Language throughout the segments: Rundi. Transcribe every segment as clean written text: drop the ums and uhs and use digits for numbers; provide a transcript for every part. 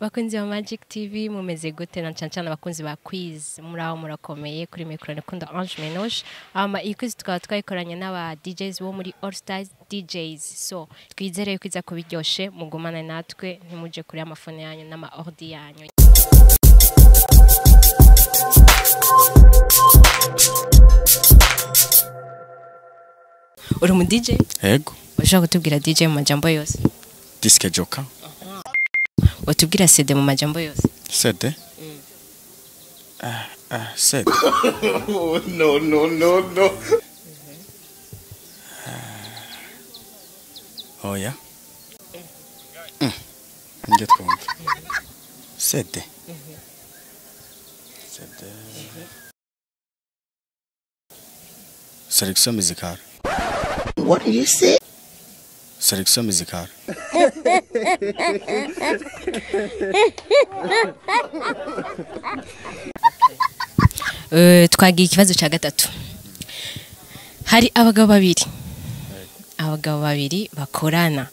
Bakunzi wa Magic TV mumeze gute na cancana bakunzi ba quiz muraho murakomeye kuri micro nekunda Ange Menoche iyi quiz tukaba twayikoranye n'aba DJs bo muri All Stars DJs so twizere ko iza kubiryoshe mugumana natwe ntimuje kuri amafone yanyu n'ama ordi yanyu uri mu DJ yego bashaka kutubwira DJ mu majambo yose Disque Joker watubwira CD mu majambo yose CD CD no oh yeah ngiye twumva CD CD Sélection musicale. What did you say? Sélection musicale. Twagiye ikibazo cya gatatu. Hari abagabo babiri bakorana.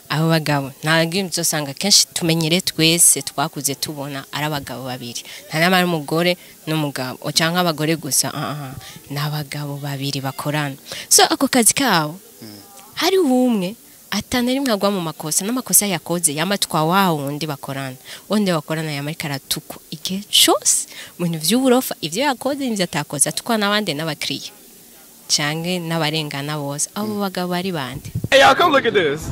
Abo bagabo ntabwo uzosanga kenshi tumenyere twese twakuze tubona ari abagabo babiri. Nta namara umugore n'umugabo cyangwa abagore gusa n'abagabo babiri bakorana. So ako kazi kabo hari umwe atana rimwe agwa mu makosa n'amakosa yakoze yamatwa wundi bakorana. Wonde bakorana yamarika aratuko igihe cyose mu bintu by'uburofa ivyo yakoze n'ivyo atakoze atukwa n'abandi n'abakiriya. Canke n'abarengana bose abo bagabo bari bande. Hey y'all come look at this.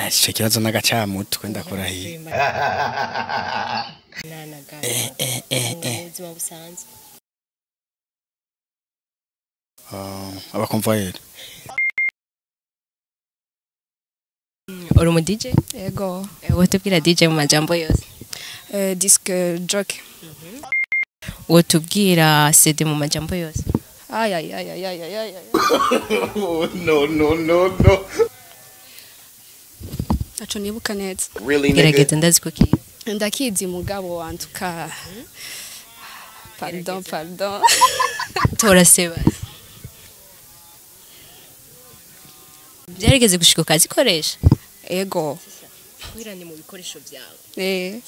Icyo kibazo n'agacamutwe ndakora hiye abakonvoyeri uri mu DJ? Yego. Wotubwira DJ mu majambo yose? Disque Joker. Wotubwira CD mu majambo yose? Ay. No. Acho nibuka neza. Really Gerageza ndazi ko kiyi. Ndakizi mugabo wantuka. Pardon. Tora seba. Byarigeze gushika kazi koresha? Ego. Wirane mu bikoresho byawe.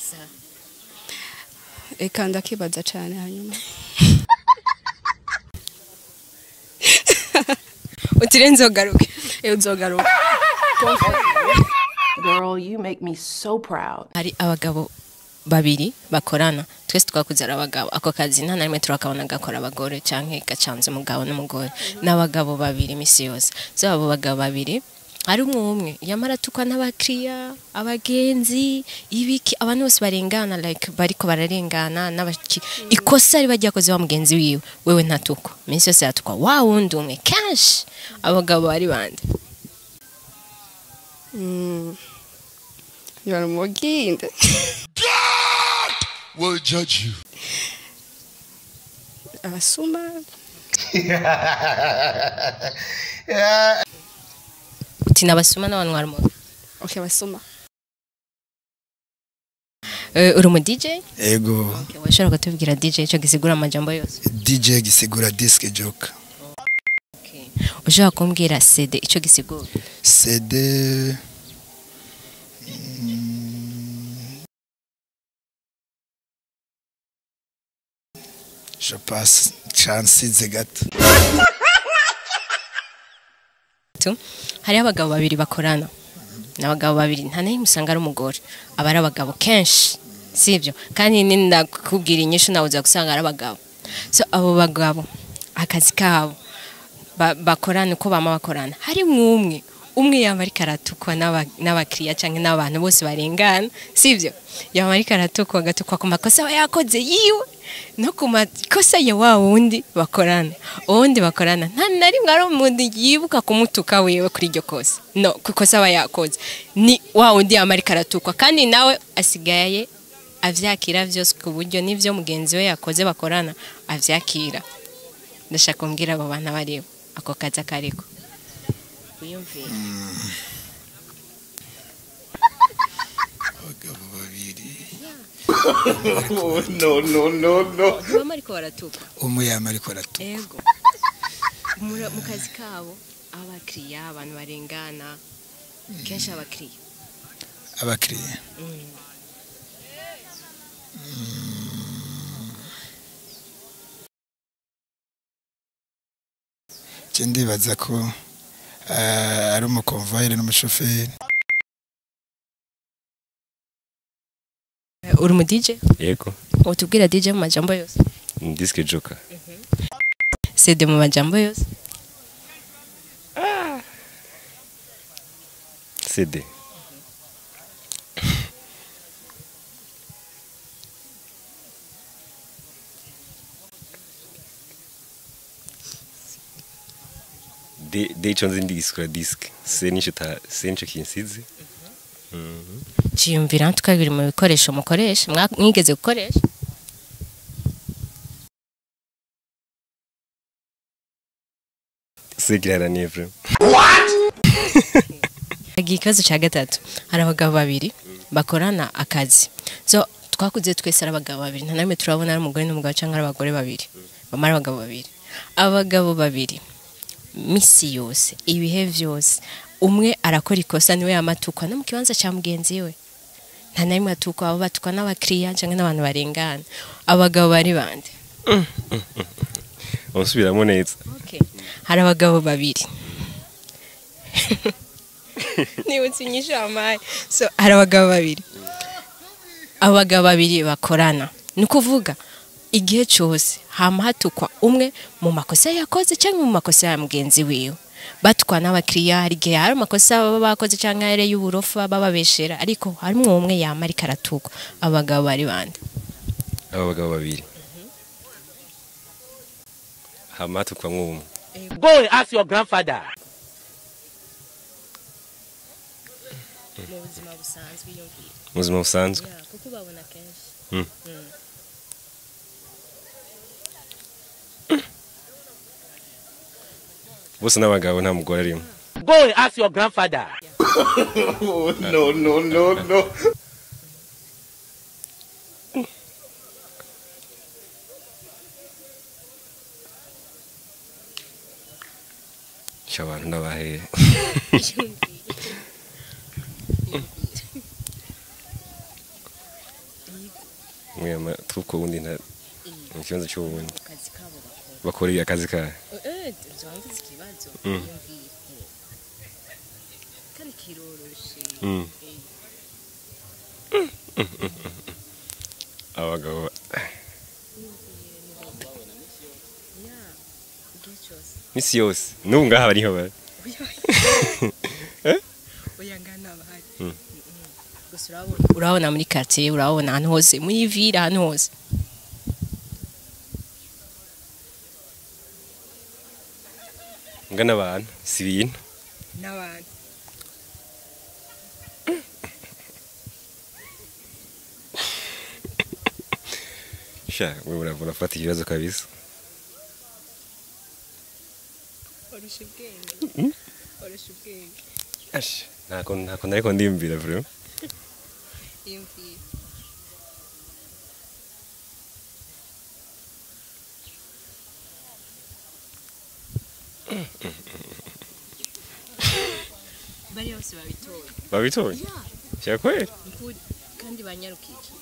Eka ndakibaza cyane hanyuma. Utirenzo garuke. Uzogaruka. Girl, you make me so proud. Hari abagabo babiri bakorana twese twakuze ari abagabo ako kazi nta narimwe turakabona gakora abagore canke gacanze umugabo n'umugore n'abagabo babiri misi yose so abo bagabo babiri ari umwe yamara tukwa n'abakiriya abagenzi ibiki abantu bose barengana like bariko bararengana n'abaki ikosa ari bajya koze wa mugenzi wiwe wewe ntatuko misi yose yatukwa wundi umwe cash abagabo bari bande You are muginde. God will judge you. Abasuma. Utina basuma n'abantu barimo. Okay, abasuma. Uri mu DJ? Ego. Okay, washaka kutubwira DJ cyo gisigura amajambo yose. DJ gisigura Disque Joker. Okay. Ushaka kumbwira CD icyo gisigura? CD Je passe chance gato. Hari abagabo babiri bakorana. N'abagabo babiri nta nayo musanga ari umugore. Abari abagabo kenshi. Sivyo? Kandi ndakubwira inyishu nawe uza gusanga ari abagabo. So abo bagabo akazi kabo bakorana uko bama bakorana. Hari umwe yamari karatukwa n'abakiriya canke n'abantu bose barengana. Sivyo? Yamari karatukwa gatukwa ku makosa yakoze yiwe. No kumakosa ya wundi bakorana undi bakorana nta narimwe ari umuntu yibuka kumutuka wewe kuri iryo kosa no kukosa yakoze ni wundi yamarika aratukwa kandi nawe asigaye avyakira vyose ku buryo nivyo mugenzi we yakoze bakorana avyakira ndashaka kumbwira abo bana baribo ako kaza kariko uyumvira Abagabo babiri No. mama ariko baratuka umwe yamariko aratuka. Ego mu kazi kabo abakiriya abantu barengana kenshi abakiriya abakiriya ndibaza ko ari umukonvoyeri n'umushoferi. uri mu DJ Yego. utubwira DJ mu majambo yose Disc Joker. CD mu majambo yose CD. De chonzi ndiskura disc. Sencho kinsizi. ciyumvira tukabiri mu bikoresho mukoresha mwigeze gukoresha Sigira nevre. ikibazo cya gatatu hari abagabo babiri bakorana akazi so twakuze twese ari abagabo babiri nta namwe turabona ari umugore n'umugabo cyangwa ari abagore babiri bamara abagabo babiri misi yose ibihe vyose umwe arakora ikosa niwe yamatukwa no mu kibanza cya mugenzi we nta namwe atukwa abo batukwa n'abakiriya cyangwa n'abantu barengana abagabo bari bande Osubiramo neza. okay hari abagabo babiri nibutse inyishamaye so hari abagabo babiri bakorana ni kuvuga igihe cyose hama hatukwa umwe mu makosa yakoze cyangwa mu makosa ya mugenzi wiwe batukwa n'abakiriya hari igihe hari amakosa baba bakoze cyangwa yare y'uburofa bababeshera ariko harimo umwe yamara karatukwa abagabo bari bande Abagabo babiri. Hamatukwa nk'umwe. Go and ask your grandfather. mu buzima busanzwe Muzima busanzwe. kuko babona kenshi Bose n'abagabo nta mugore arimo. Go and ask your grandfather. Oh, no. Shabantu n'abahere. Mwema tuko wundi nta mu kibanza cy'ubundi. akazi kabo Bakoreye akazi ka. zangize ikibazo kandi kiroroshe Abagabo misi yose n'ubu ngaha bariho bari. uyangana bahari gusa urabona muri quartier urabona ahantu hose muri ville ahantu hose Ngana abantu si ibintu. n'abantu Sha wewe uravuna fata ikibazo kabisa. orusha ubwenge Ash ntako nariko ndimbira bro. yumviye bari bose babitoye Babitoye. Sha kweli. kandi banyarukije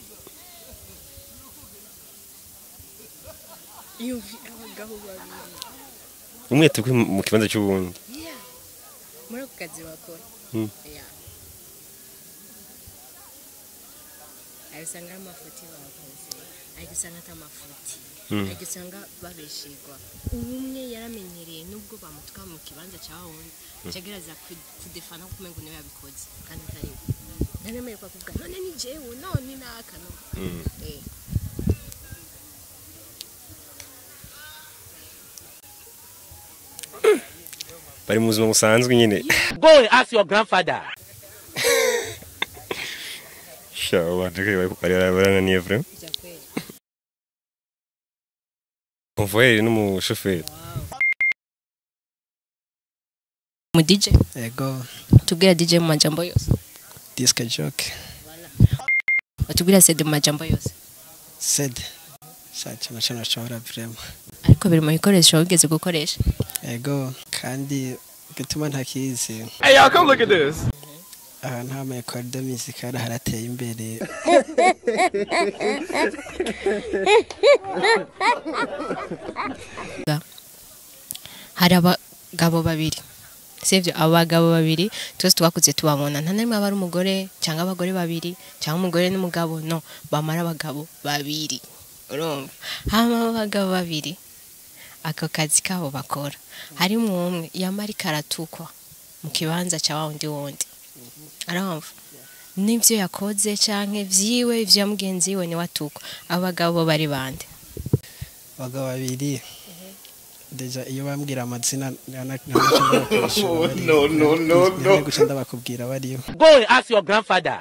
yumvi abagabo babiri Umwe tukwe mu kibanza cy'ubundi. muri ako kazi bakora arisanga amafuti bakoze agisanga atamafuti agisanga babeshirwa umwe yaramenyereye nubwo bamutwa mu kibanza cya wundi cyagereza kudefana ko umengo niwe yabikoze kandi atari nanemeye kwa kuvuga none ni jewe none naka no Bari mu buzima busanzwe nyine. Go and ask your grandfather. Sha abantu bari barananiye bro. bya kweli Convoyeur n'umushoferi. mu DJ Yego. tubwira DJ mu majambo yose Disc Joker. tubwira CD mu majambo yose Sed. Sacha machana shora vrema. ariko biri mu bikoresho wigeze gukoresha Yego kandi gituma ntakizi. Hey, y'all, come look at this. ahantu hama école de musicale harateye imbere. hari abagabo babiri sivyo abagabo babiri twese twakuze tubabona nta namwe aba ari umugore cyangwa abagore babiri cyangwa umugore n'umugabo no bamara abagabo babiri urumva hama abagabo babiri ako kazi kabo bakora hari umwe yamari karatukwa mu kibanza cya wundi arumva n'ivyo yakoze canke vyiwe ivyo yamugenzi we ni watukwa abagabo bari bande abagabo babiri deja iyo bambwira amazina guca ndabakubwira bariyo Go and ask your grandfather.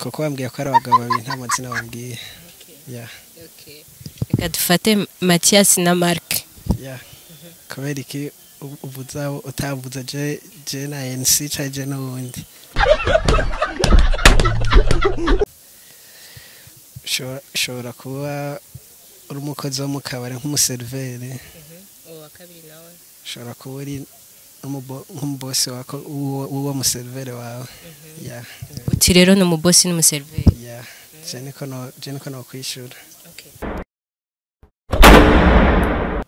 kuko bambwiye ko ari abagabo babiri nta mazina bambwiye. Yeah. reka dufate Mathias na Mark. Yeah. Kubera iki uvuza utavuza je na NC caje n'ubundi. Shobora kuba uri umukozi wo mu kabari nk'umuserivere. Uwa kabiri nawe. Shobora kuba uri nk'umubosi wako uwo muserivere wawe. Yeah. Uti rero ni umubosi n'umuserivere. Yeah. Je niko no kwishura.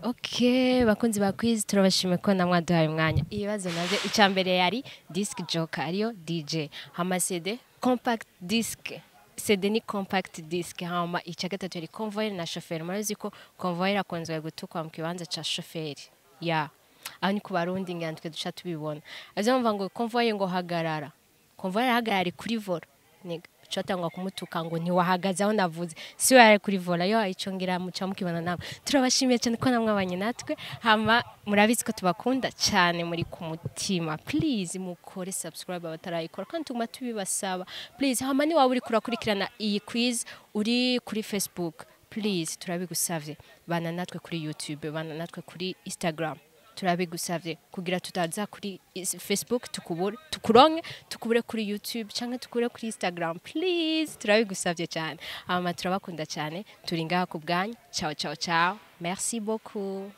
Okay, bakunzi ba quiz turabashimye ko namwaduhaye umwanya. Ibibazo navyo icambere yari disc joker ariyo DJ. Hama CD compact disc. CD ni compact disc. Hama ica gatatu yari convoyer na chauffeur. Murazi ko convoyer akonzwe gutukwa mu kibanza ca chauffeur. Ya. Aho ni ku barundi ngandwe duca tubibona. Azomva ngo convoyer ngo hagarara. Convoyer hagarara kuri vola. Niga cyatangwa kumutuka ngo ntiwahagaze aho navuze si yari kuri vola yo icongera muca mukibana nawe turabashimiye cyane ko namwe abanye natwe hama murabizi ko tubakunda cyane muri ku mutima please mukore subscribe abatarayikora kandi tuguma tubibasaba please hama ni waba uri kurakurikirana iyi quiz uri kuri Facebook please turabigusavye bana natwe kuri YouTube bana natwe kuri Instagram turabigusavye kugira tutaza kuri Facebook tukuronke tukubure kuri YouTube cyangwa tukubure kuri Instagram please turabigusavye cyane ama turabakunda cyane turi ngaha ku bwanyu ciao ciao ciao merci beaucoup.